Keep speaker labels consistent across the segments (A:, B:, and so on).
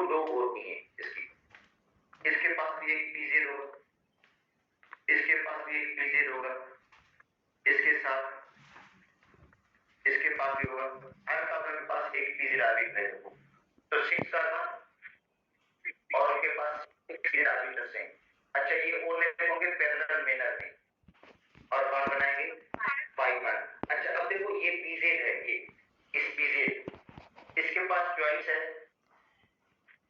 A: दो होती हैं इसकी, इसके पास भी एक पीजेड होगा, इसके पास भी एक पीजेड होगा, इसके साथ इसके पास भी होगा, हर कार्बन के पास एक पीजेड ऑर्बिटल है। तो 6 कार्बन और उनके पास एक पीजेड ऑर्बिटल है। अच्छा, ये ओवरलैप होंगे पैरेलल मैनर में और बॉन्ड बनाएंगे पाई बॉन्ड। अच्छा, अब देखो ये पीजेड है, ये इस पीजेड, इसके पास चॉइस है,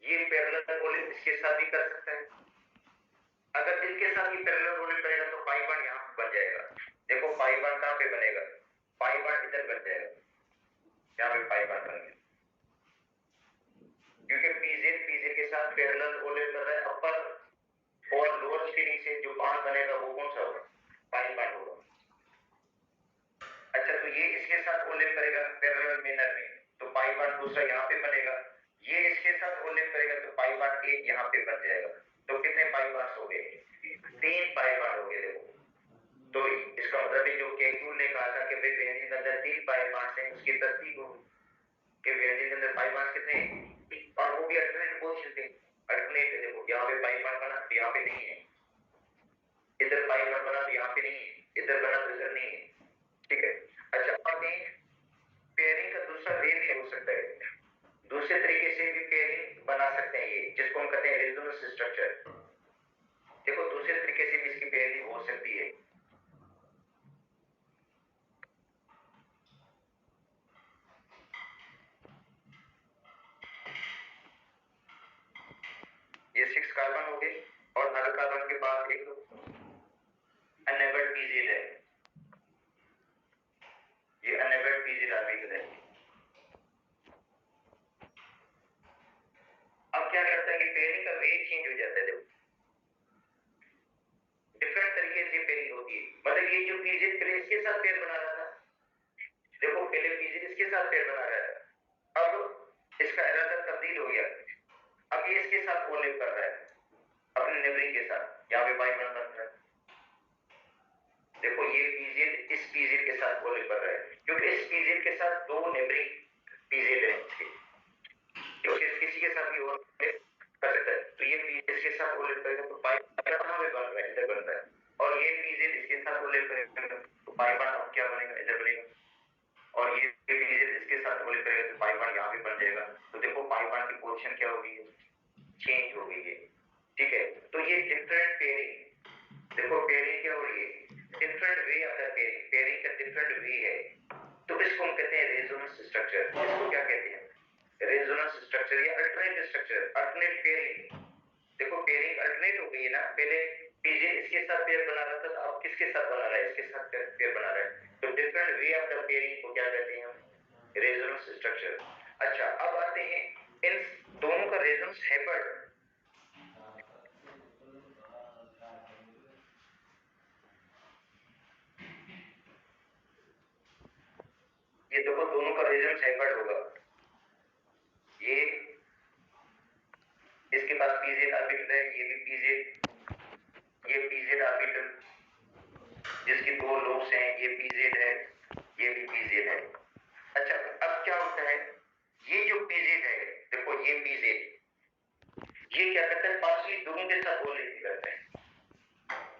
A: ये पैरेलल ओवरलैप इसके साथ भी कर सकता है। अगर इनके साथ ये पैरेलल ओवरलैप करेगा तो पाई बॉन्ड यहाँ बन जाएगा। देखो पाई बॉन्ड कहाँ पे बनेगा, पाई बॉन्ड इधर बन जाएगा, यहाँ पे पाई बॉन्ड बन गया, क्योंकि पीजेड के साथ पैरेलल ओवरलैप कर रहा है। अपर और लोअर स्टेरिंग से जो बॉन्ड बनेगा वो कौन सा होगा, पाई बॉन्ड होगा। अच्छा, तो ये इसके साथ ओवरलैप करेगा पैरेलल मैनर में, तो पाई बॉन्ड दूसरा यहाँ पे बनेगा। ये इसके साथ ओवरलैप करेगा तो पाई बॉन्ड एक यहाँ पे बन जाएगा। तो कितने पाई बॉन्ड्स हो गए, 3 पाई बॉन्ड हो गए। देखो, तो इसका मतलब है जो केक्यूल ने कहा था कि भाई बेंजीन के अंदर 3 पाई बॉन्ड्स हैं, उसकी तस्दीक हो कि बेंजीन के अंदर पाई बॉन्ड्स कितने हैं, और वो भी अल्टरनेट पोजीशन पे, अल्टरनेट है। देखो यहाँ पे पाई बॉन्ड बना तो यहाँ पे नहीं है, इधर पाई बॉन्ड बना तो यहाँ पे नहीं है, इधर बना तो इधर नहीं है, ठीक है। अच्छा, अब पेयरिंग का दूसरा वे भी हो सकता है, दूसरे तरीके से भी पेयरिंग बना सकते हैं, ये जिसको हम कहते हैं रेजोनेंस स्ट्रक्चर। देखो दूसरे तरीके से भी इसकी पेयरिंग हो सकती है। ये 6 कार्बन हो गए और हर कार्बन के पास एक अनएबल्ड पीजेड है, ये अनएबल्ड पीजेड ऑर्बिटल है। अब क्या करता है कि पेयरिंग का वे चेंज हो जाता है। देखो डिफरेंट तरीके से पेयरिंग होती है, मतलब ये जो पीजेड पहले इसके साथ पेयर बना रहा था, देखो पहले पीजेड इसके साथ पेयर बना रहा था, अब इसका इरादा तब्दील हो गया, अब ये इसके साथ ओवरलैप कर रहा है अपने नेबरिंग के साथ, यहाँ पे पाई बॉन्ड बन रहा है। देखो ये पीजेड इस पीजेड के साथ ओवरलैप कर रहा है, क्योंकि इस पीजेड के साथ दो नेबरिंग पीजेड हैं इसके, क्योंकि किसी के साथ भी ओवरलैप कर सकता है। तो ये पीजेड इसके साथ ओवरलैप करेगा तो पाई कहाँ पे बन रहा है, इधर बन रहा है, और ये पीजेड इसके साथ ओवरलैप करेगा तो पाई बॉन्ड अब क्या बनेगा, इधर बनेगा, और ये पीजेड इसके साथ ओवरलैप करेगा तो पाई बॉन्ड यहाँ पे बन जाएगा। तो देखो पाई बॉन्ड की पोजीशन क्या हो गई है, चेंज हो गई है, ठीक है। तो ये डिफरेंट पेयरिंग, देखो पेयरिंग क्या हो रही है, different way of the pairing, pairing का डिफरेंट वे है। तो इसको हम कहते हैं रेजोनेंस स्ट्रक्चर। इसको क्या कहते हैं, रेजोनेंस स्ट्रक्चर या अल्टरनेट स्ट्रक्चर, अल्टरनेट पेयरिंग। देखो पेयरिंग अल्टरनेट हो गई है ना, पहले पीजेड इसके साथ पेयर बना रहा था, तो अब किसके साथ बना रहा है, इसके साथ पेयर बना रहा है। तो different way of the pairing को क्या कहते हैं, रेजोनेंस स्ट्रक्चर। अच्छा, अब आते हैं इन दोनों का रेजोनेंस हैपर्ड। ये देखो दोनों का रेजोनेंस हैपर्ड होगा, ये इसके पास पीजेड ऑर्बिटल है, ये भी पीजेड, ये पीजेड ऑर्बिटल जिसकी दो लोब्स हैं, ये पीजेड है, ये भी पीजेड है। अच्छा, अब क्या होता है, ये जो पीजेड है, देखो ये पीजेड, ये क्या करता है, पार्शियली दोनों के साथ ओवरलैप करता है,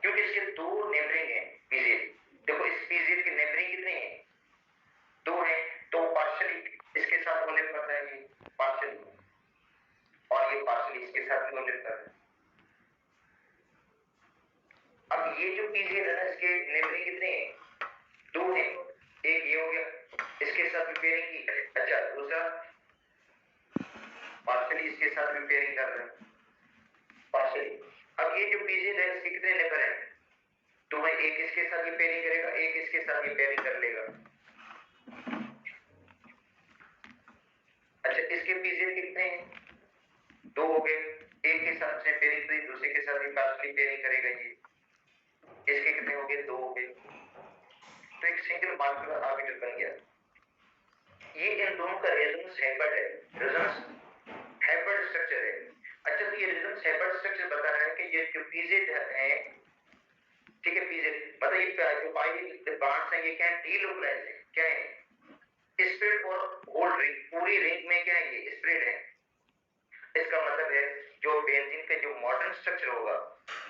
A: क्योंकि इसके दो नेबरिंग हैं पीजेड। देखो इस पीजेड के नेबरिंग कितने हैं, दो हैं, तो पार्शियली इसके साथ ओवरलैप करता है, ये पार्शियली, और ये पार्शियली इसके साथ भी ओवरलैप करता है। अब ये जो पीजेड है ना, इसके नेबरिंग कितने हैं, दो हैं, एक ये हो गया, इसके साथ भी पेयरिंग की। अच्छा, दूसरा पार्शियली इसके साथ भी पेयरिंग कर रहे हैं, पार्शियली। अब ये जो पीजेड है इसके कितने नेबर हैं, तो वह एक इसके साथ भी पेयरिंग करेगा, एक इसके साथ भी पेयरिंग कर लेगा। अच्छा, इसके पीजेड कितने हैं, दो हो गए, एक के साथ से पेयरिंग करी, दूसरे के साथ भी पार्शियली पेयरिंग करेगा, ये इसके कितने हो गए, दो हो गए, तो एक सिंगल मॉलिक्यूलर ऑर्बिटल बन गया। ये इन दोनों का रेजोनेंस हैपर्ड है, रेजोनेंस हैपर्ड स्ट्रक्चर है। अच्छा, तो ये रेजोनेंस हैपर्ड स्ट्रक्चर बता रहा है कि ये जो पीजेड है, ठीक है, पीजेड मतलब ये जो पाई बॉन्ड्स हैं, ये क्या है, डीलोकलाइज्ड है, क्या है, स्प्रेड और होल रिंग, पूरी रिंग में क्या है, ये स्प्रेड है। इसका मॉडर्न स्ट्रक्चर होगा,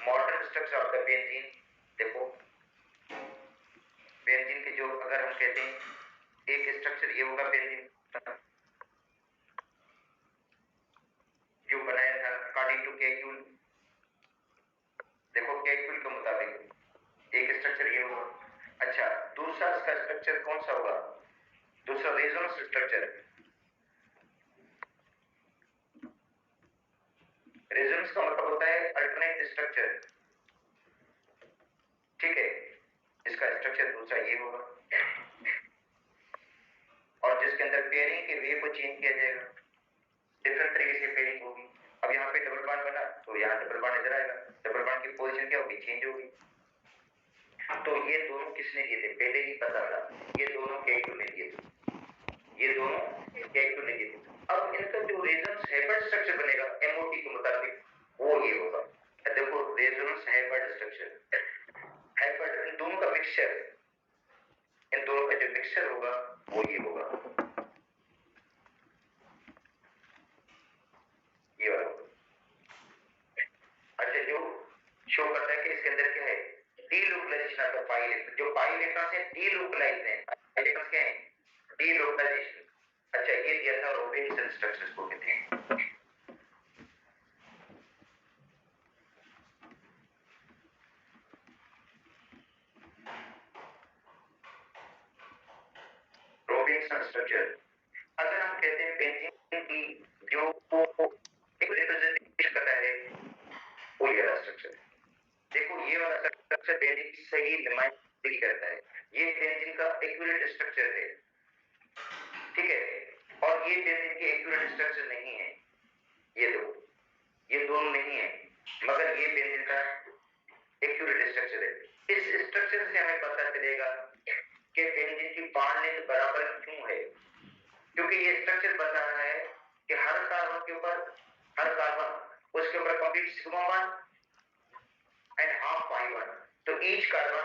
A: modern structure of the benzene, देखो बेंजीन के जो अगर हम कहते हैं एक स्ट्रक्चर ये होगा बेंजीन जो बनाया था अकॉर्डिंग टू केक्यूल, देखो केक्यूल के मुताबिक एक स्ट्रक्चर ये होगा। अच्छा, दूसरा इसका स्ट्रक्चर कौन सा होगा? दूसरा रेजोनेंस स्ट्रक्चर। रेजोनेंस का मतलब होता है अल्टरनेट स्ट्रक्चर, ठीक है। इसका स्ट्रक्चर दूसरा ये होगा और जिसके अंदर पेयरिंग के वे को चेंज किया जाएगा, डिफरेंट तरीके से पेयरिंग होगी। अब यहाँ पे डबल बॉन्ड बना तो यहाँ डबल बॉन्ड इधर आएगा, डबल बॉन्ड की पोजीशन क्या होगी? चेंज होगी। तो ये दोनों किसने दिए थे? पहले ही पता था, ये दोनों केक्यूल ने दिए थे, ये दोनों केक्यूल ने दिए थे। अब इनका जो रेजोनेंस हेबर्ट स्ट्रक्चर बनेगा एमओटी के मुताबिक वो ये होगा, देखो रेजोनेंस हेबर्ट स्ट्रक्चर, हेबर्ट इन दोनों का मिक्सचर, इन दोनों का जो मिक्सचर होगा वो ये होगा, ये वाला। अच्छा, जो शो करता है कि इसके अंदर क्या है? Delocalization of the pi electron, जो पाई इलेक्ट्रॉन से डीलोकलाइज हैं, इलेक्ट्रॉन क्या है? डीलोकलाइजेशन। अच्छा, ये दिया था रोबिन्सन स्ट्रक्चर्स को कहते हैं। Robinson structure. अगर हम कहते हैं बेंजीन की जो एक रिप्रेजेंटेशन करता है वो ये वाला स्ट्रक्चर, देखो ये वाला स्ट्रक्चर बेंजीन की सही नुमाइंदगी करता है, ये बेंजीन का एक्यूरेट स्ट्रक्चर है, ठीक है। और ये बेंजीन की एक्यूरेट स्ट्रक्चर नहीं है, ये दो, ये दोनों नहीं है, मगर ये बेंजीन का एक्यूरेट स्ट्रक्चर है। इस स्ट्रक्चर से हमें पता चलेगा कि बेंजीन की बॉन्ड लेंथ बराबर क्यों है, क्योंकि ये स्ट्रक्चर बता रहा है कि हर कार्बन के ऊपर, हर कार्बन उसके ऊपर complete sigma bond and half pi bond, तो each carbon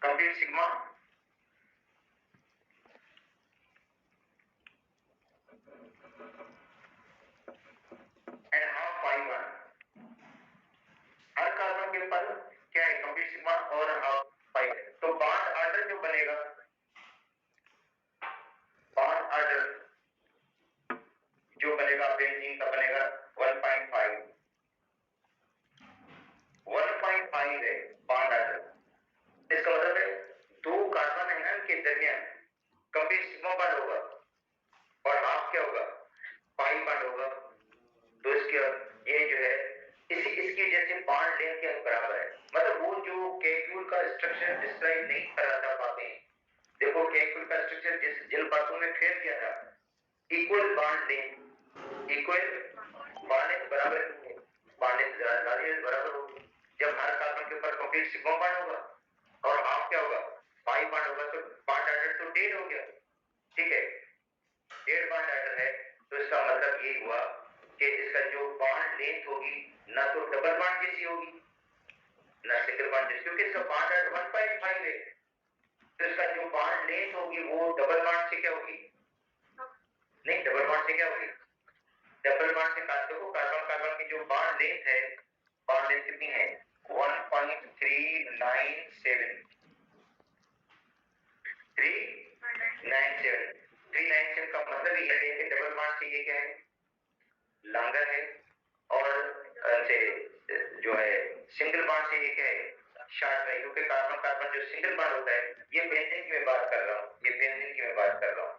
A: complete sigma and half pi bond, हर कार्बन के ऊपर क्या है? कंप्लीट सिग्मा और हाफ पाई। तो बॉन्ड ऑर्डर जो बनेगा, बॉन्ड ऑर्डर जो बनेगा बेंजीन का बनेगा 1.5, 1.5 है बॉन्ड ऑर्डर। इसका मतलब है दो कार्बन है ना के दरमियान कंप्लीट सिग्मा बॉन्ड होगा और हाफ क्या होगा? पाई बॉन्ड होगा। तो इसके ये जो है इसकी जैसे बॉन्ड लेंथ के बराबर है, मतलब वो जो केक्यूल का स्ट्रक्चर डिस्क्राइब नहीं कर रहा था बातें, देखो केक्यूल का स्ट्रक्चर जिन बातों में फेल किया था, equal bond length, equal bond length बराबर है, बॉन्ड लेंथ बराबर होगी जब हर कार्बन के ऊपर कंप्लीट सिग्मा बॉन्ड होगा और हाफ क्या होगा? पाई बॉन्ड होगा, तो बॉन्ड ऑर्डर तो डेढ़ हो गया, ठीक है, डेढ़ बॉन्ड ऑर्डर है। तो इसका मतलब ये हुआ कि इसका जो बॉन्ड लेंथ होगी ना तो डबल बॉन्ड जैसी होगी ना सिंगल बॉन्ड जैसी, क्योंकि इसका बॉन्ड ऑर्डर 1.5 है, तो इसका जो बॉन्ड लेंथ होगी वो डबल बॉन्ड से क्या होगी? नहीं, डबल बॉन्ड से क्या होगी? डबल बॉन्ड से देखो कार्बन कार्बन की जो बॉन्ड लेंथ है, बॉन्ड लेंथ कितनी है? 1.397, 397 का मतलब ये है कि डबल बॉन्ड से ये क्या है? लंगर है, और से जो है सिंगल बॉन्ड से ये क्या है? शॉर्ट है, क्योंकि कार्बन कार्बन जो सिंगल बॉन्ड होता है, ये बेंजीन की मैं बात कर रहा हूँ, ये बेंजीन की मैं बात कर रहा हूँ,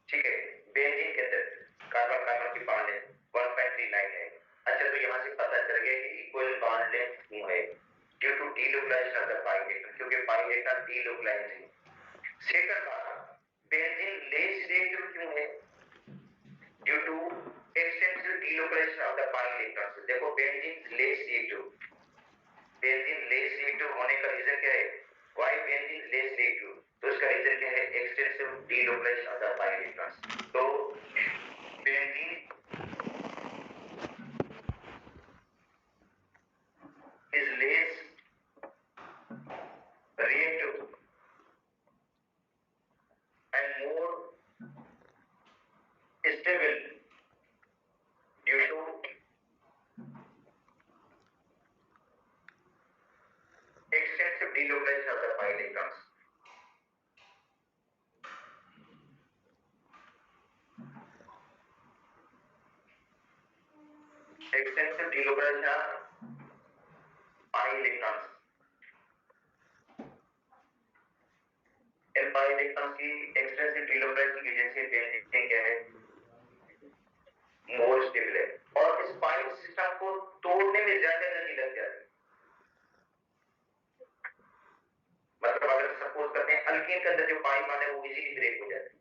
A: ठीक है। बेंजीन के अंदर कार्बन कार्बन की बॉन्ड लेंथ 1.39 है। अच्छा, तो यहाँ से पता चल गया कि इक्वल बॉन्ड लेंथ क्यों है? Due to delocalisation of the pi electron, क्योंकि पाई इलेक्ट्रॉन डीलोकलाइज है। सेकंड बात, बेंजीन लेस रिएक्टिव क्यों है? Due to extensive delocalisation of the pi electrons. देखो benzene less reactive, benzene less reactive होने का रीजन क्या है? Why benzene less reactive? तो इसका रीजन क्या है? Extensive delocalisation of the pi electrons. तो benzene is less Pi electrons. इन pi electrons की एक्सटेंसिव delocalization की वजह से बेंजीन क्या है, मोर स्टेबल है और इस pi सिस्टम को तोड़ने में ज्यादा एनर्जी लग जाती है। मतलब अगर सपोज करते हैं अल्कीन के अंदर जो pi बॉन्ड है वो इजीली ब्रेक हो जाता है।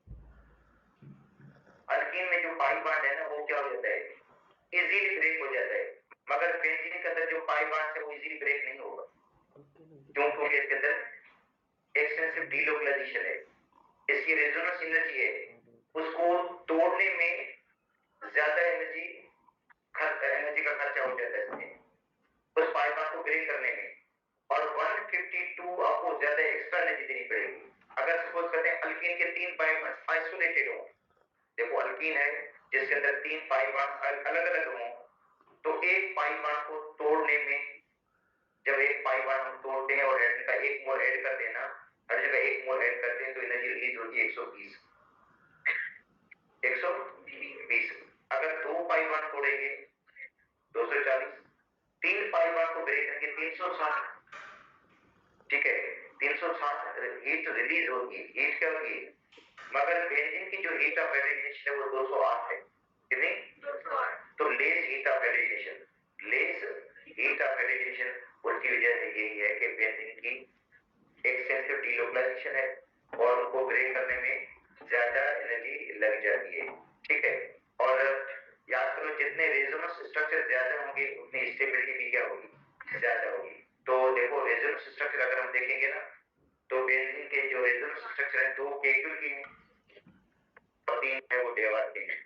A: अल्कीन में जो pi बॉन्ड है ना वो क्या हो जाता है, इजीली ब्रेक हो जाता है, मगर बेंजीन के अंदर जो pi बॉन्ड है वो इजीली ब्रेक नहीं होगा, क्योंकि इसके अंदर एक्सटेंसिव डीलोकलाइजेशन है, इसकी रेजोनेंस एनर्जी है, उसको तोड़ने में ज्यादा एनर्जी का खर्चा हो जाता है इसमें, उस pi बॉन्ड को ब्रेक करने में, और 152 आपको ज्यादा एक्स्ट्रा एनर्जी देनी पड़ेगी। अगर सपोज करते हैं अल्कीन के 3 pi बॉन्ड आइसोलेटेड हो, देखो अल्कीन है जिसके अंदर 3 pi बॉन्ड अलग-अलग हो, तो एक pi बॉन्ड को तोड़ने में, जब एक pi बॉन्ड हम तोड़ते हैं और हाइड्रोजन का एक मोल ऐड कर देना, हाइड्रोजन का एक मोल ऐड करते हैं तो एनर्जी रिलीज होती है 120। अगर 2 pi बॉन्ड तोड़ेंगे 240, 3 pi बॉन्ड को ब्रेक करके 360, ठीक है, 360 हीट रिलीज होगी, हीट क्या होगी, मगर बेंजीन की जो हीट ऑफ हाइड्रोजनेशन है वो 208 है, कितनी, 208। तो लेस हीट ऑफ हाइड्रोजनेशन, उसकी वजह से यही है कि बेंजीन की एक्सटेंसिव डीलोकलाइजेशन है और उनको ब्रेक करने में ज्यादा एनर्जी लग जाती है, ठीक है। और याद करो जितने रेजोनेंस स्ट्रक्चर ज्यादा होंगे उतनी स्टेबिलिटी भी क्या होगी, ज्यादा होगी। तो देखो रेजोनेंस स्ट्रक्चर अगर हम देखेंगे ना तो बेंजीन के जो रेजोनेंस स्ट्रक्चर है 2 केक्यूल की है और 3 है वो डेवार के हैं।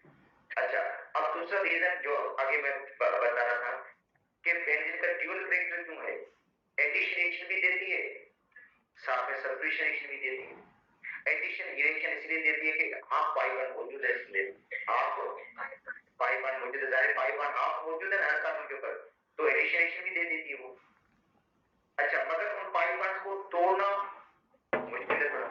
A: अच्छा, अब दूसरा रीजन जो आगे मैं बता रहा था कि बेंजीन का ड्यूअल कैरेक्टर क्यों है, एडिशन रिएक्शन भी देती है, साथ में सब्स्टिट्यूशन रिएक्शन भी देती है। एडिशन रिएक्शन इसलिए देती है कि हाफ pi बॉन्ड मौजूद है, इसलिए हाफ pi बॉन्ड मौजूद है, जाहिर pi बॉन्ड हाफ मौजूद है हर कार्बन के ऊपर, तो एडिशन रिएक्शन भी दे देती है वो। अच्छा, मगर उन pi बॉन्ड्स को तोड़ना मुश्किल है थोड़ा,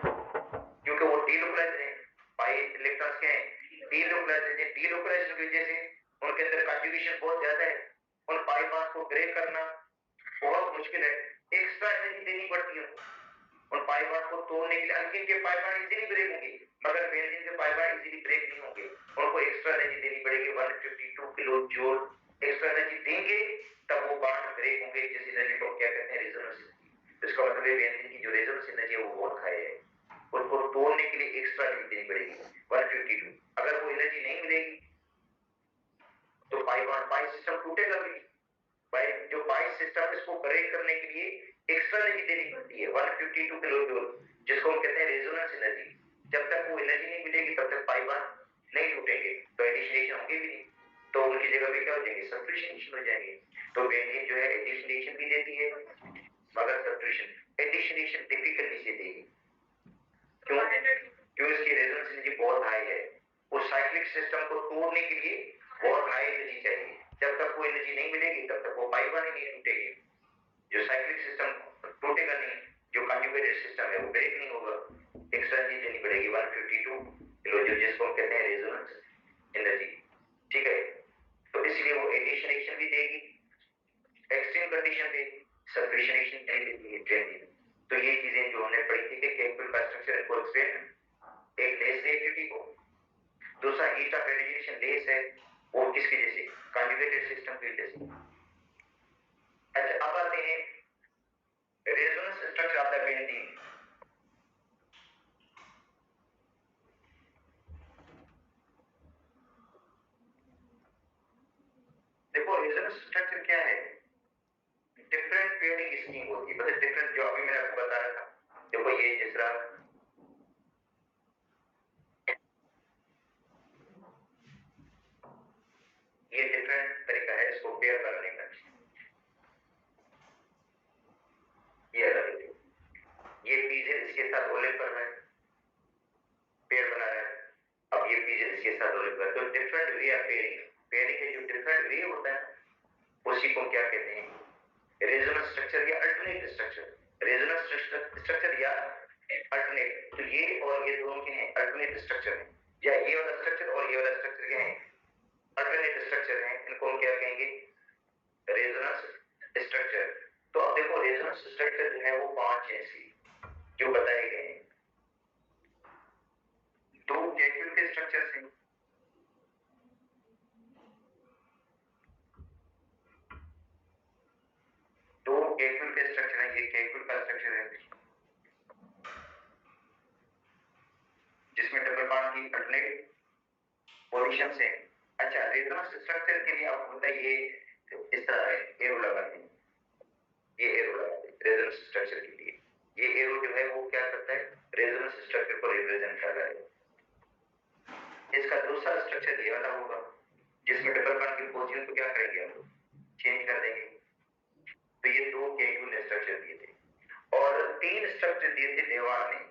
A: क्योंकि वो डीलोकलाइज है, pi इलेक्ट्रॉन्स के हैं डीलोकलाइजेशन की वजह से उनके अंदर कंजुगेशन बहुत ज्यादा है, उन pi बॉन्ड्स को ब्रेक करना बहुत मुश्किल है, एक्स्ट्रा एनर्जी देनी पड़ती है उन pi बॉन्ड को तोड़ने के लिए। अल्कीन के pi बॉन्ड इजीली ब्रेक होंगे, मगर बेंजीन के pi बॉन्ड इजीली ब्रेक नहीं होंगे, उनको एक्स्ट्रा एनर्जी देनी पड़ेगी, 152 किलो जूल एक्स्ट्रा एनर्जी देंगे तब वो बॉन्ड ब्रेक होंगे, जिस एनर्जी को क्या कहते हैं, रेजोनेंस। इसका मतलब है बेंजीन की जो रेजोनेंस एनर्जी है वो बहुत हाई है, उसको तोड़ने के लिए एक्स्ट्रा एनर्जी देनी पड़ेगी 152। अगर वो एनर्जी नहीं मिलेगी तो pi सिस्टम टूटेगा भी, जो pi सिस्टम इसको ब्रेक करने के लिए एक्स्ट्रा एनर्जी देनी पड़ती है 152 किलो जूल, जिसको हम कहते हैं रेजोनेंस एनर्जी। जब तक वो एनर्जी नहीं मिलेगी तब तक pi बॉन्ड नहीं टूटेंगे, तो एडिशन होंगे भी नहीं, तो उनकी जगह पे क्या हो जाएंगे, सब्स्टिट्यूशन हो जाएंगे। तो बेंजीन जो है एडिशन भी देती है मगर सब्स्टिट्यूशन एडिशन डिफिकल्टी से देगी, क्यों, इसकी रेजोनेंस एनर्जी बहुत हाई है, उस साइक्लिक सिस्टम को तोड़ने के लिए बहुत हाई एनर्जी चाहिए, जब तक वो एनर्जी नहीं मिलेगी तब तक वो pi बॉन्ड नहीं टूटेगी, जो साइक्लिक सिस्टम टूटेगा नहीं, जो कंजुगेटेड सिस्टम है वो ब्रेक नहीं होगा, एक्स्ट्रा एनर्जी देनी पड़ेगी 152 किलो जूल, जिसको हम कहते हैं रेजोनेंस एनर्जी, ठीक है। तो इसलिए वो एडिशन रिएक्शन भी देगी, एक्सट्रीम कंडीशन पे सब्स्टिट्यूशन रिएक्शन नहीं देती है। तो ये चीजें जो हमने पढ़ी थी कि केमिकल का स्ट्रक्चर को एक्सप्लेन, एक लेस रिएक्टिविटी को, दूसरा हीट ऑफ हाइड्रोजनेशन लेस है वो किसकी जैसे, कंजुगेटेड सिस्टम की वजह से। अच्छा, अब आते हैं resonance structure of the benzene. देखो रेजोनेंस स्ट्रक्चर क्या है, डिफरेंट पेयरिंग स्कीम होती है, मतलब डिफरेंट, जो अभी मैंने आपको बता रहा था, देखो ये जिस तरह ये डिफरेंट तरीका है इसको पेयर करने का, ये अलग है, ये पीजे इसके साथ ओले पर है पेयर बना रहा है, अब ये पीजे इसके साथ ओले पर, तो डिफरेंट वे ऑफ पेयरिंग के जो डिफरेंट वे होता है उसी को क्या कहते हैं, रेजोनेंस स्ट्रक्चर या अल्टरनेट स्ट्रक्चर, रेजोनेंस स्ट्रक्चर या अल्टरनेट, तो ये और ये दोनों के हैं अल्टरनेट स्ट्रक्चर है, या ये वाला स्ट्रक्चर और ये वाला स्ट्रक्चर क्या है, अल्टरनेट स्ट्रक्चर है, इनको हम क्या कहेंगे, स्ट्रक्चर। तो अब देखो रेजोनेंस स्ट्रक्चर जो है वो 5 ऐसी जो बताए गए हैं। 2 कैक्यूल के स्ट्रक्चर हैं, 2 कैक्यूल के स्ट्रक्चर है। ये कैक्यूल का स्ट्रक्चर है जिसमें डबल बॉन्ड की अल्टरनेट पोजीशन से। अच्छा, रेजोनेंस स्ट्रक्चर के लिए आप होता है ये इस तरह है, एरो लगाते हैं, ये एरो लगाते हैं रेजोनेंस स्ट्रक्चर के लिए। ये एरो जो है वो क्या करता है, रेजोनेंस स्ट्रक्चर को रिप्रेजेंट कर रहा है। इसका दूसरा स्ट्रक्चर ये वाला होगा जिसमें डबल बॉन्ड की पोजीशन को क्या करेंगे हम चेंज कर देंगे। तो ये 2 कैक्यूल स्ट्रक्चर दिए थे और 3 स्ट्रक्चर दिए थे देवाल में।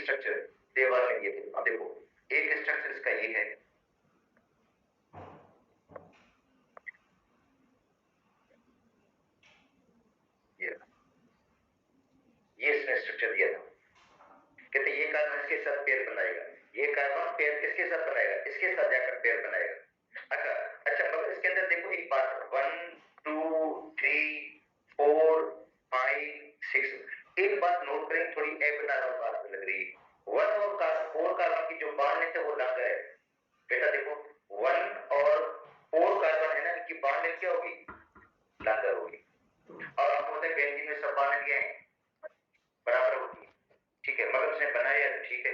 A: स्ट्रक्चर देवाल में दिए थे। अब देखो एक स्ट्रक्चर इसका ये है, ये इसने स्ट्रक्चर दिया था। कहते ये कार्बन इसके साथ पेयर बनाएगा, ये कार्बन पेयर किसके साथ बनाएगा, इसके साथ जाकर पेयर बनाएगा। अच्छा मगर इसके अंदर देखो एक बात, 1 2 3 4 5 6, एक बात नोट करें, थोड़ी एबनॉर्मल बात लग रही है। 1 और 4 कार्बन की जो बॉन्ड लेंथ है वो लंगर है। बेटा देखो 1 और 4 कार्बन है ना, इनकी बॉन्ड लेंथ क्या होगी, लंगर होगी। और आप बोलते हैं बेंजीन में सब बॉन्ड क्या है, बराबर होगी। ठीक है, मगर उसने बनाया तो ठीक है।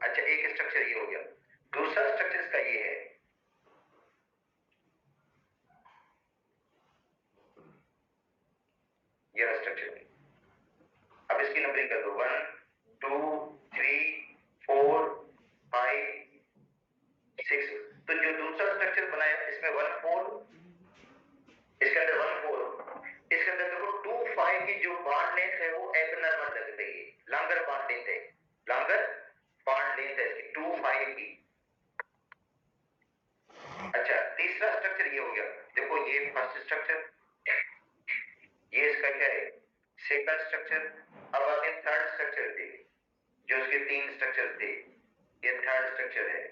A: अच्छा एक स्ट्रक्चर ये हो गया। दूसरा स्ट्रक्चर इसका ये है, ये स्ट्रक्चर है। अब इसकी नंबरिंग कर दो, 1 2 3 4 5 6। तो जो दूसरा स्ट्रक्चर बनाया इसमें 1 4, इसके अंदर 1 4, इसके अंदर देखो 2 5 की जो बॉन्ड लेंथ है वो एबनॉर्मल लग रही है, लॉन्गर बॉन्ड लेंथ है, लॉन्गर बॉन्ड लेंथ है इसकी 2 5 की। अच्छा तीसरा स्ट्रक्चर ये हो गया, देखो ये फर्स्ट स्ट्रक्चर, ये इसका क्या है, सेकंड स्ट्रक्चर। अब आगे थर्ड स्ट्रक्चर थे, जो उसके 3 स्ट्रक्चर थे, ये थर्ड स्ट्रक्चर है।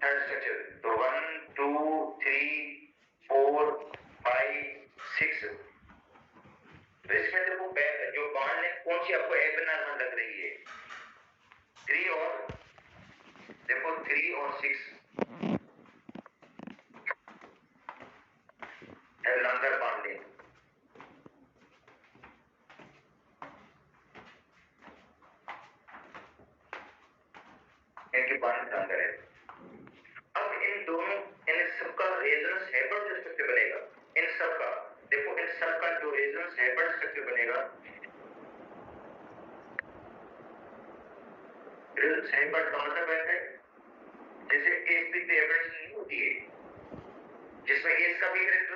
A: थर्ड स्ट्रक्चर तो 1 2 3 4 5 6। तो इसमें देखो जो बॉन्ड लेंथ कौन सी आपको एबनॉर्मल लग रही है, 3 और देखो 3 और 6 है लॉन्गर बॉन्ड लेंथ। इनकी बॉन्ड लॉन्गर है। अब इन दोनों, इन सबका रेजोनेंस हाइब्रिड स्ट्रक्चर बनेगा। इन सबका देखो, इन सबका जो रेजोनेंस हाइब्रिड स्ट्रक्चर बनेगा, रेजोनेंस हाइब्रिड का मतलब है जैसे sp3 एवरेज नहीं होती है जिसमें s का भी कैरेक्टर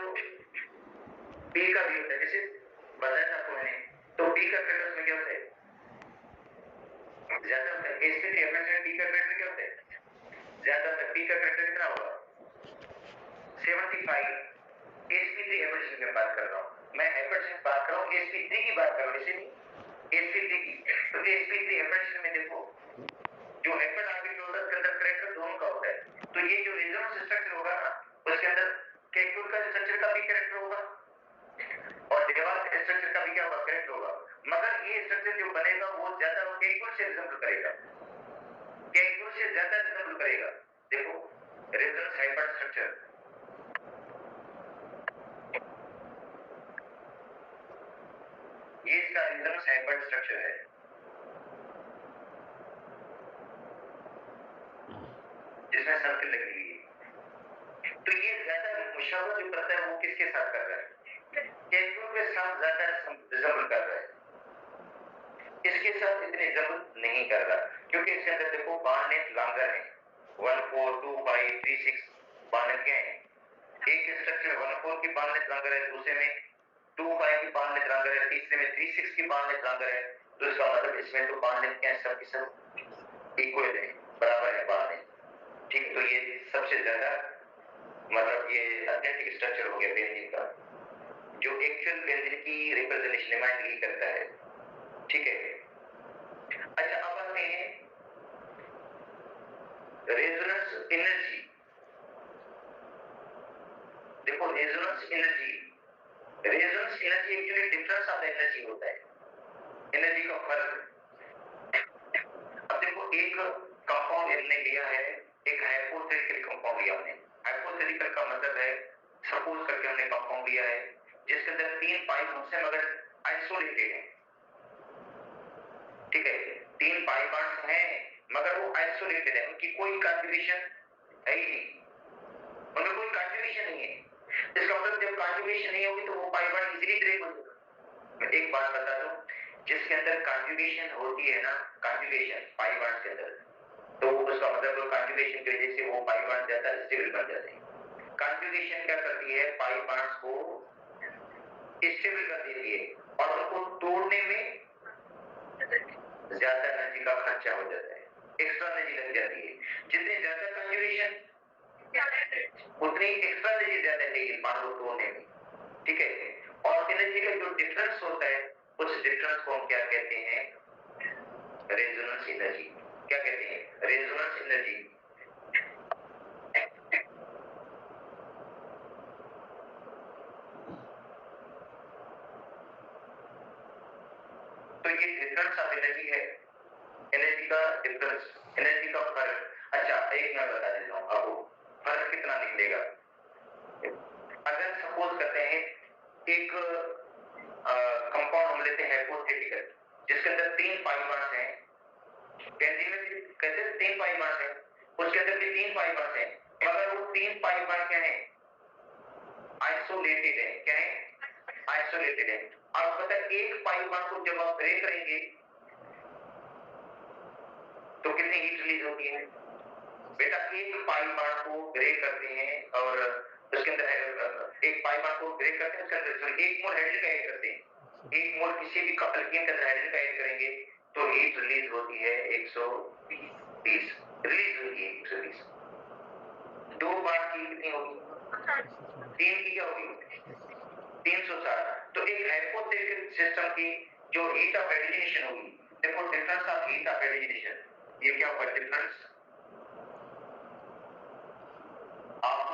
A: p का भी होता है, जैसे बताया था आपको मैंने। तो p का कैरेक्टर उसमें क्या होता है, ज्यादा होता है। sp3 एवरेज में p का कैरेक्टर क्या होता है, ज्यादा होता है। p का कैरेक्टर कितना होगा, 75। sp3 एवरेज की मैं बात कर रहा हूँ, मैं एवरेज की बात कर रहा हूँ, sp3 की बात कर रहा हूँ, इसे नहीं sp3 की। तो sp3 एवरेज में देखो जो हाइब्रिड आर्बिट्रल होता है उसके अंदर कैरेक्टर दोनों का होता है। तो ये जो रेजोनेंस स्ट्रक्चर होगा ना, उसके अंदर कैक्यूल का स्ट्रक्चर का भी कैरेक्टर होगा और देवाल के स्ट्रक्चर का भी क्या होगा, कैरेक्टर होगा। मगर ये स्ट्रक्चर जो बनेगा वो ज्यादा कैक्यूल से रिजेंबल करेगा, कैक्यूल से ज्यादा रिजेंबल करेगा। देखो रेजोनेंस हाइब्रिड स्ट्रक्चर, ये इसका रेजोनेंस हाइब्रिड स्ट्रक्चर है जिसमें सर्कल लगी हुई है। तो ये ज्यादा मुशावरा जो करता है वो किसके साथ कर रहा है, कैक्यूल के साथ ज्यादा रिजेंबल कर रहा है, इसके साथ इतनी जरूरत नहीं कर रहा, क्योंकि इसके अंदर देखो बॉन्ड लेंथ लॉन्गर है, 1 4 2 5 3 6 बॉन्ड लेंथ क्या है। एक स्ट्रक्चर 1 4 की बॉन्ड लेंथ लॉन्गर है, दूसरे में 2 5 की बॉन्ड लेंथ लॉन्गर है, तीसरे में 3 6 की बॉन्ड लेंथ लॉन्गर है। तो इसका मतलब इसमें तो बॉन्ड लेंथ क्या है, सब की सब इक्वल है, बराबर है बॉन्ड लेंथ। ठीक है, तो ये सबसे ज्यादा मतलब ये एथलेटिक स्ट्रक्चर हो गया बेंजीन का, जो एक्चुअल बेंजीन की रिप्रेजेंटेशन इमेजिनरी करता है। ठीक है, अच्छा अब आते हैं रेजोनेंस एनर्जी। देखो resonance energy actually difference of energy होता है, एनर्जी का फर्क। अब देखो एक कंपाउंड हमने लिया है, एक हाइपोथेटिकल कंपाउंड लिया हमने। हाइपोथेटिकल का मतलब है सपोज करके हमने कंपाउंड लिया है जिसके अंदर 3 पाई बॉन्ड्स हैं मगर आइसोलेटेड हैं। ठीक है, 3 पाई बॉन्ड्स हैं मगर वो आइसोलेटेड है, उनकी कोई कॉन्जुगेशन है ही नहीं, उनमें कोई कॉन्जुगेशन नहीं है। इसका मतलब जब कॉन्जुगेशन नहीं होगी तो वो पाई बॉन्ड इजीली ब्रेक हो जाएगा। मैं एक बात बता दूं, जिसके अंदर कॉन्जुगेशन होती है ना, कॉन्जुगेशन पाई बॉन्ड्स के अंदर, तो उसका मतलब कॉन्जुगेशन की वजह से वो पाई बॉन्ड ज्यादा स्टेबल बन जाते हैं। कॉन्जुगेशन क्या करती है, पाई बॉन्ड्स को स्टेबल कर देती है और उनको तोड़ने में ज्यादा एनर्जी का खर्चा हो जाता है, एक्स्ट्रा एनर्जी लग जाती है। जितनी ज्यादा कॉन्जुगेशन उतनी एक्स्ट्रा एनर्जी ज्यादा चाहिए बांड को तोड़ने में। ठीक है, और एनर्जी का जो डिफरेंस होता है उस डिफरेंस को हम क्या कहते हैं, रेजोनेंस एनर्जी। क्या कहते हैं, रेजोनेंस एनर्जी। तो ये डिफरेंस ऑफ एनर्जी है, एनर्जी का डिफरेंस, एनर्जी का फर्क। अच्छा एक मैं बता देता हूं आपको फर्क कितना निकलेगा। अगर सपोज करते हैं एक कंपाउंड हम लेते हैं हाइपोथेटिकल जिसके अंदर 3 पाई बॉन्ड्स हैं, बेंजीन में कहते हैं 3 पाई बॉन्ड्स हैं, उसके अंदर भी 3 पाई बॉन्ड्स हैं मगर वो 3 पाई बॉन्ड क्या है, आइसोलेटेड है। क्या है, आइसोलेटेड है। और पता है एक पाई बॉन्ड को जब आप ब्रेक करेंगे तो कितनी हीट रिलीज होती है बेटा, एक पाई बॉन्ड को ब्रेक करते हैं और उसके अंदर एक पाई बॉन्ड को ब्रेक करते हैं, उसके अंदर एक मोल हाइड्रोजन का ऐड करते हैं, एक मोल किसी भी एल्कीन के अंदर हाइड्रोजन का ऐड करेंगे तो हीट रिलीज होती है 120, रिलीज होती है 120। 2 बार की कितनी होगी, 3 की क्या होगी 360। तो एक हाइपोथेटिकल सिस्टम की जो हीट ऑफ हाइड्रोजनेशन होगी, देखो difference of heat of hydrogenation, ये क्या होगा, difference of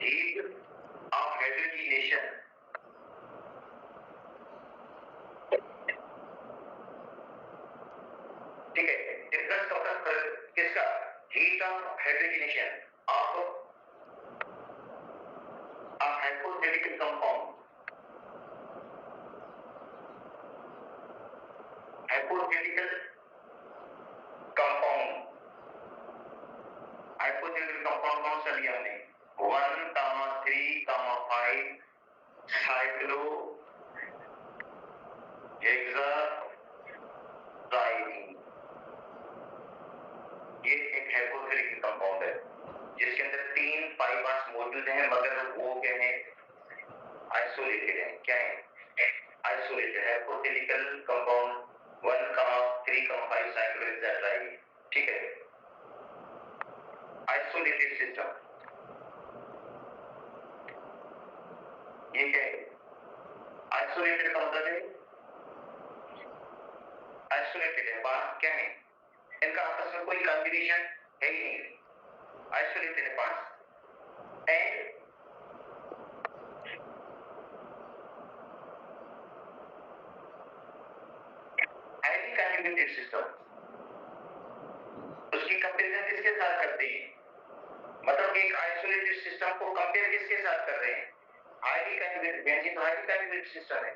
A: heat of hydrogenation. ठीक है, डिफरेंस होता है किसका, heat of hydrogenation of a hypothetical compound, hypothetical compound, hypothetical compound कौन सा लिया हमने, 1, 3, 5 साइक्लो हेक्साट्राइजीन। ये एक हाइपोथेटिकल कंपाउंड है जिसके अंदर 3 पाई बॉन्ड्स मौजूद हैं मगर वो क्या है, आइसोलेटेड है। क्या है, आइसोलेटेड हाइपोथेटिकल कंपाउंड 1, 3, 5 साइक्लो हेक्साट्राइजीन। ठीक है, आइसोलेटेड सिस्टम, ये क्या है, आइसोलेटेड का मतलब है आइसोलेटेड है, बात क्या है, इनका आपस में कोई कॉम्बिनेशन है ही नहीं, आइसोलेटेड है parts. And highly conjugated system, उसकी कंपैरिजन किसके साथ करते हैं, मतलब एक आइसोलेटेड सिस्टम को कंपेयर किसके साथ कर रहे हैं, हाईली कॉन्जुगेटेड। बेंजीन तो हाईली कॉन्जुगेटेड सिस्टम है,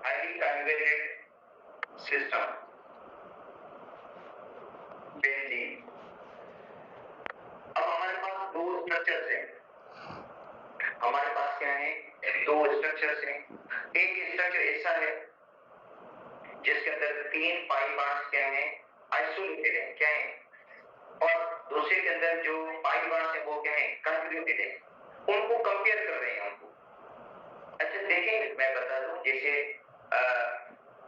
A: हाईली कॉन्जुगेटेड सिस्टम बेंजीन। अब हमारे पास 2 स्ट्रक्चर्स हैं, हमारे पास क्या है, 2 स्ट्रक्चर्स हैं। एक स्ट्रक्चर ऐसा है जिसके अंदर 3 पाई बॉन्ड्स क्या है, आइसोलेटेड है। क्या है, और दूसरे के अंदर जो पाई बॉन्ड्स है वो क्या है, कॉन्जुगेटेड है। उनको कंपेयर कर रहे हैं हमको। अच्छा देखें मैं बता दूं, जैसे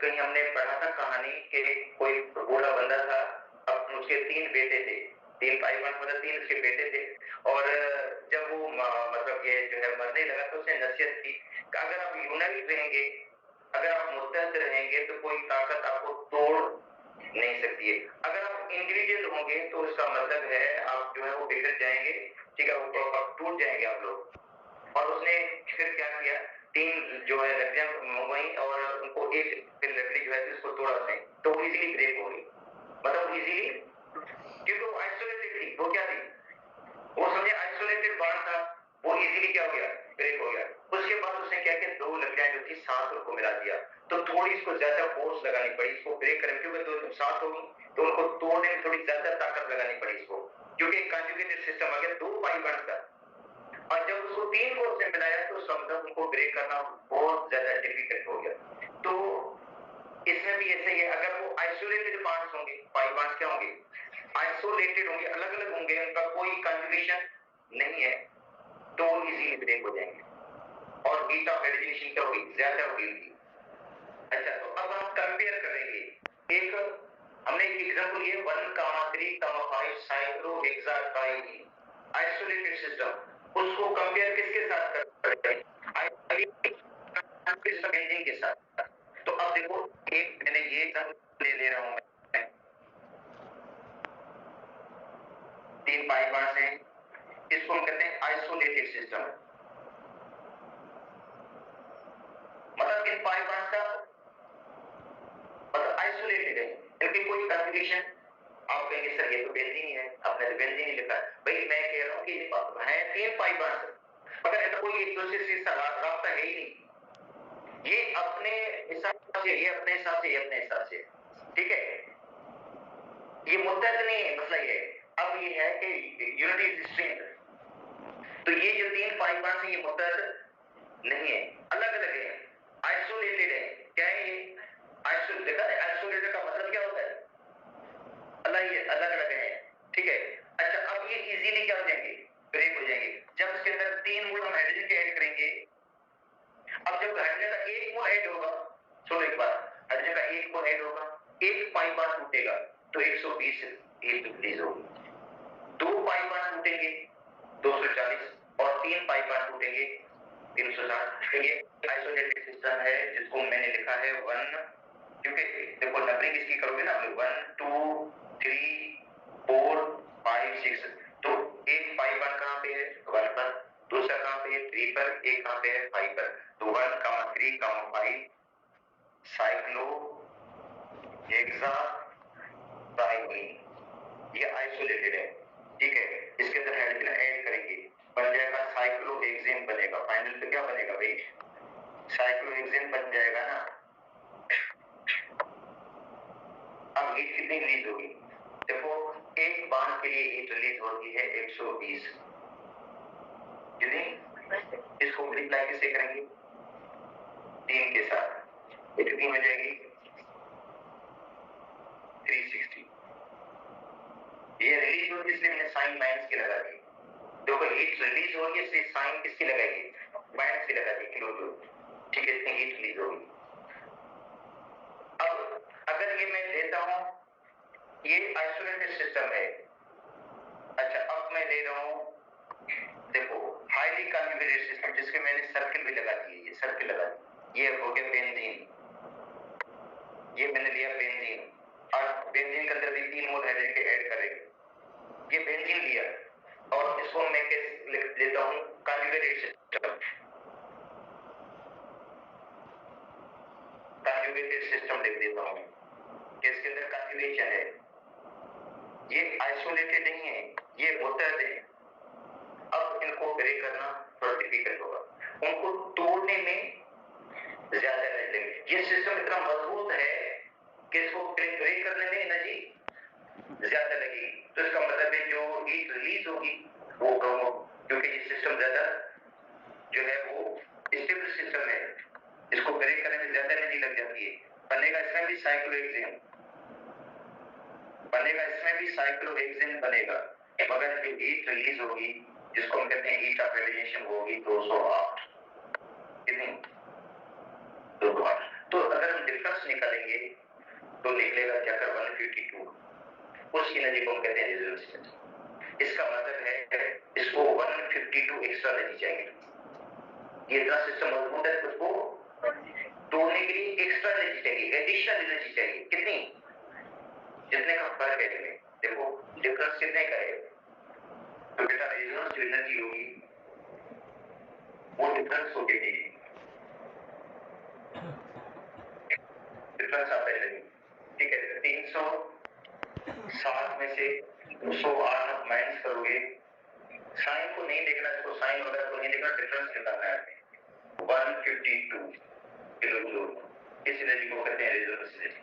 A: कहीं हमने पढ़ा था कहानी कि कोई बूढ़ा बंदा था, अब उसके 3 बेटे थे, 3 पाई बॉन्ड मतलब 3 उसके बेटे थे और जब वो मतलब ये जो है मरने लगा तो उसने नसीहत की कि अगर आप यूनाइट रहेंगे, अगर आप मुत्तहद रहेंगे तो कोई ताकत आपको तोड़ नहीं सकती है। अगर आप इंडिविजुअल होंगे तो उसका मतलब है आप जो है वो बिखर जाएंगे, ठीक है, वो टूट जाएंगे आप लोग। और उसने फिर क्या किया, 3 जो है लकड़ियां मंगवाई और उनको एक फिर लकड़ी जो है उसको तोड़ा उसने, तो वो इजीली ब्रेक हो गई, मतलब इजीली, क्योंकि वो आइसोलेटेड थी, वो क्या थी, वो समझे आइसोलेटेड बांध था, वो इजीली क्या हो गया, ब्रेक हो गया। उसके बाद उसने क्या किया, 2 लकड़ियां जो थी साथ उनको मिला दिया, तो थोड़ी इसको ज्यादा फोर्स लगानी पड़ी इसको ब्रेक करने, क्योंकि तो साथ होगी तो उनको तोड़ने में थोड़ी ज्यादा ताकत लगानी पड़ी इसको, क्योंकि कंजुगेटेड सिस्टम आ गया 2 पाई बॉन्ड का। और जब उसको 3 फोर्स से मिलाया तो समझो उनको ब्रेक करना बहुत ज्यादा डिफिकल्ट हो गया। तो इसमें भी ऐसे ही है, अगर वो आइसोलेटेड बॉन्ड्स होंगे, पाई बॉन्ड्स क्या होंगे, आइसोलेटेड होंगे, अलग अलग होंगे, उनका कोई कंजुगेशन नहीं है, तो इजीली ब्रेक हो जाएंगे और बीटा ऑफ एडिशन क्या होगी, ज्यादा होगी। अच्छा, तो अब हम कंपेयर करेंगे, एक हमने एक एग्जांपल ये 1,3,5 साइक्लोहेक्साट्राईन आइसोलेटेड सिस्टम, उसको कंपेयर किसके साथ करते हैं, बेंजीन के साथ। तो अब देखो, एक मैंने ये एग्जांपल ले रहा हूं मैं, 3 पाई बॉन्ड्स हैं, इसको हम कहते हैं आइसोलेटेड सिस्टम, मतलब इन पाई बॉन्ड्स का मतलब आइसोलेटेड है, इनकी कोई कॉन्फ़िगरेशन, आप कहेंगे सर ये तो बेंजीन ही है, आपने तो बेंजीन ही लिखा है। भाई मैं कह रहा हूं कि है 3 पाई बॉन्ड्स, मगर ऐसा कोई एक दूसरे से रास्ता है ही नहीं, ये अपने हिसाब से, ये अपने हिसाब से, ये अपने हिसाब से, ठीक है, ये मुद्दा तो नहीं है, मसला ये है। अब ये है कि यूनिटी इज स्ट्रेंथ, तो ये जो 3 पाई बॉन्ड्स हैं ये मुद्दा नहीं है, अलग अलग है, आइसोलेटेड है। क्या है ये आइसोलेटेड, देखा है आइसोलेटेड का मतलब क्या होता है, अलग अलग है, ठीक है। अच्छा, अब ये इजीली क्या हो जाएंगे, ब्रेक हो जाएंगे, जब इसके अंदर 3 मोल हम हाइड्रोजन के ऐड करेंगे। अब जब हाइड्रोजन का 1 मोल ऐड होगा, सुनो एक बात, हाइड्रोजन का 1 मोल ऐड होगा, एक पाई बॉन्ड टूटेगा तो 120 हीट रिलीज होगी, 2 पाई बॉन्ड टूटेंगे 240 और 3 पाई बॉन्ड टूटेंगे 360। तो ये आइसोलेटेड सिस्टम है जिसको मैंने लिखा है 1, क्योंकि देखो नंबरिंग इसकी करोगे ना 1 2 3 4 5 6, तो एक पाई बॉन्ड कहां पे है 1 पर, दूसरा कहां पे है 3 पर, एक कहां पे है 5 पर, तो 1, 3, 5 साइक्लो हेक्सा ट्राईमीन, ये आइसोलेटेड है, ठीक है। इसके अंदर हाइड्रोजन ऐड करेंगे, बन जाएगा साइक्लोहेक्सेन बनेगा, फाइनल पे क्या बनेगा भाई, साइक्लोहेक्सेन बन जाएगा ना। अब हीट कितनी रिलीज होगी, देखो एक बॉन्ड के लिए हीट रिलीज होती है 120, कितनी, इसको मल्टीप्लाई किससे करेंगे 3 के साथ, ये कितनी हो जाएगी 360। ये रिलीज होगी इसलिए मैंने साइन माइनस की लगा दी, देखो हीट रिलीज होगी इसलिए साइन किसकी लगाएगी, माइनस की लगा दी, किलो जूल, ठीक है, इतनी हीट रिलीज होगी। अब अगर ये मैं लेता हूं, ये आइसोलेटेड सिस्टम है। अच्छा, अब मैं ले रहा हूं, देखो हाईली कॉन्फ़िगरेटेड सिस्टम, जिसके मैंने सर्किल भी लगा दिए, ये सर्किल लगा दिए, ये हो गया बेंजीन, ये मैंने लिया बेंजीन, और बेंजीन के अंदर भी 3 मोल हाइड्रोजन के ऐड करेंगे, ये बेंजीन लिया और इसको मैं लिख लेता हूं कॉन्जुगेटेड सिस्टम, कॉन्जुगेटेड सिस्टम लिख देता हूं, इसके अंदर कॉन्जुगेशन है, ये आइसोलेटेड नहीं है, ये मुत्तहद है। अब इनको ब्रेक करना थोड़ा डिफिकल्ट होगा, उनको तोड़ने में ज्यादा एनर्जी लगेगी, ये सिस्टम इतना मजबूत है कि इसको ब्रेक करने में एनर्जी ज्यादा लगेगी, तो इसका मतलब है जो हीट रिलीज होगी वो कम हो, क्योंकि ये सिस्टम ज्यादा जो है वो स्टेबल सिस्टम है, इसको ब्रेक करने में ज्यादा एनर्जी लग जाती है। बनेगा इसमें भी साइक्लोहेक्सेन, बनेगा इसमें भी साइक्लोहेक्सेन बनेगा, मगर जो हीट रिलीज होगी जिसको हम कहते हैं हीट ऑफ एडिशन होगी 208, कितनी 208। तो अगर हम डिफरेंस निकालेंगे तो निकलेगा क्या कर 152, उस एनर्जी को हम कहते हैं रेजोनेंस एनर्जी। इसका मतलब है इसको 152 एक्स्ट्रा एनर्जी चाहिए। ये इतना सिस्टम मजबूत है, उसको तोड़ने के लिए एक्स्ट्रा एनर्जी चाहिए, एडिशनल एनर्जी चाहिए। कितनी? जितने का फर्क है इनमें, देखो डिफरेंस कितने का है। तो बेटा रेजोनेंस जो एनर्जी होगी वो डिफरेंस हो गई, डिफरेंस आता है नहीं, ठीक है। 360 में से 208 आप माइनस करोगे, साइन को नहीं देखना, इसको साइन वगैरह को नहीं देखना, डिफरेंस निकालना है। 152 किलो जूल इस एनर्जी को कहते हैं रेजोनेंस एनर्जी।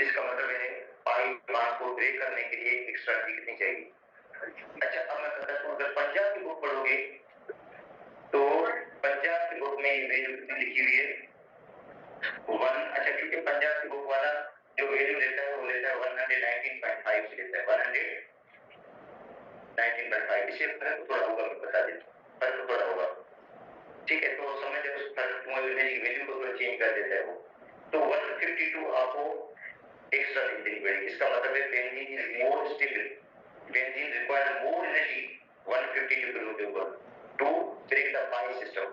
A: इसका मतलब है पाइप मास को ब्रेक करने के लिए एक्स्ट्रा एनर्जी कितनी चाहिए। अच्छा, अब मैं कहता हूँ अगर पंजाब की बुक पढ़ोगे तो पंजाब की बुक में ये वैल्यू कितनी लिखी हुई है 1। अच्छा, क्योंकि पंजाब की बुक वाला जो वैल्यू लेता है वो लेता है 119.5 से लेता है 119.5। इसे फर्क थोड़ा होगा, मैं बता देता हूँ, फर्क थोड़ा होगा, ठीक है। तो समझ ले उस फर्क वैल्यू को थोड़ा चेंज कर देता है वो। तो 152 आपको एक्स्ट्रा एनर्जी मिलेगी। इसका मतलब है benzene is more stable, benzene require more energy 152 kilo के ऊपर to break the pi system.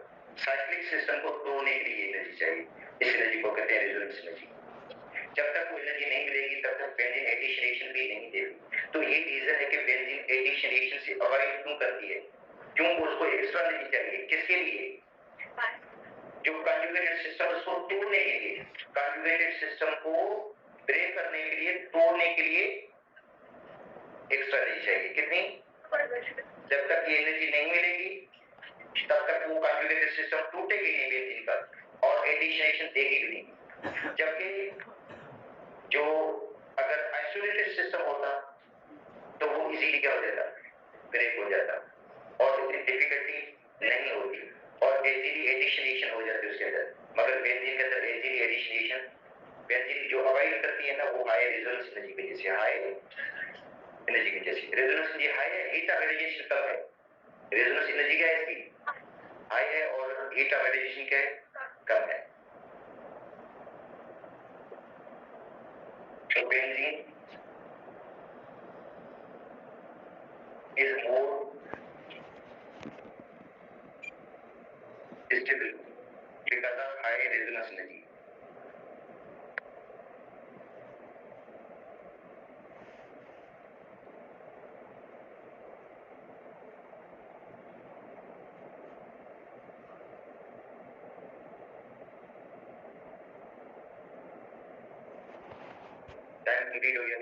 A: Cyclic system को तोड़ने के लिए एनर्जी चाहिए, इस एनर्जी को कहते हैं रेजोनेंस एनर्जी। जब तक वो एनर्जी नहीं मिलेगी तब तक बेंजीन एडिशन रिएक्शन भी नहीं देगी। तो ये रीजन है कि बेंजीन एडिशन रिएक्शन से अवॉइड क्यों करती है, क्यों उसको एक्स्ट्रा एनर्जी चाहिए, किसके लिए? जो कंजुगेटेड सिस्टम उसको तोड़ने के लिए, कंजुगेटेड सिस्टम को ब्रेक करने के लिए, तोड़ने के लिए एक्स्ट्रा एनर्जी चाहिए। कितनी? जब तक ये एनर्जी नहीं मिलेगी तब तक वो कंजुगेटेड सिस्टम टूटेगी नहीं बेंजीन का, और एडिशन देगी भी नहीं। जबकि जो अगर आइसोलेटेड सिस्टम होता तो वो इजीली क्या हो जाता, ब्रेक हो जाता और इतनी डिफिकल्टी नहीं होती और इजीली एडिशन हो जाती उसके अंदर। मगर बेंजीन के अंदर इजीली एडिशन बेंजीन जो अवॉइड करती है ना, वो हाई रेजोनेंस एनर्जी की वजह से, हाई एनर्जी की वजह से। रेजोनेंस एनर्जी हाई है, हीट ऑफ रेडिएशन कम है। रेजोनेंस एनर्जी क्या है इसकी, हाई है, और हीट ऑफ रेडिएशन क्या है, कम है। तो benzene is more stable because of high resonance energy. Time complete हो गया।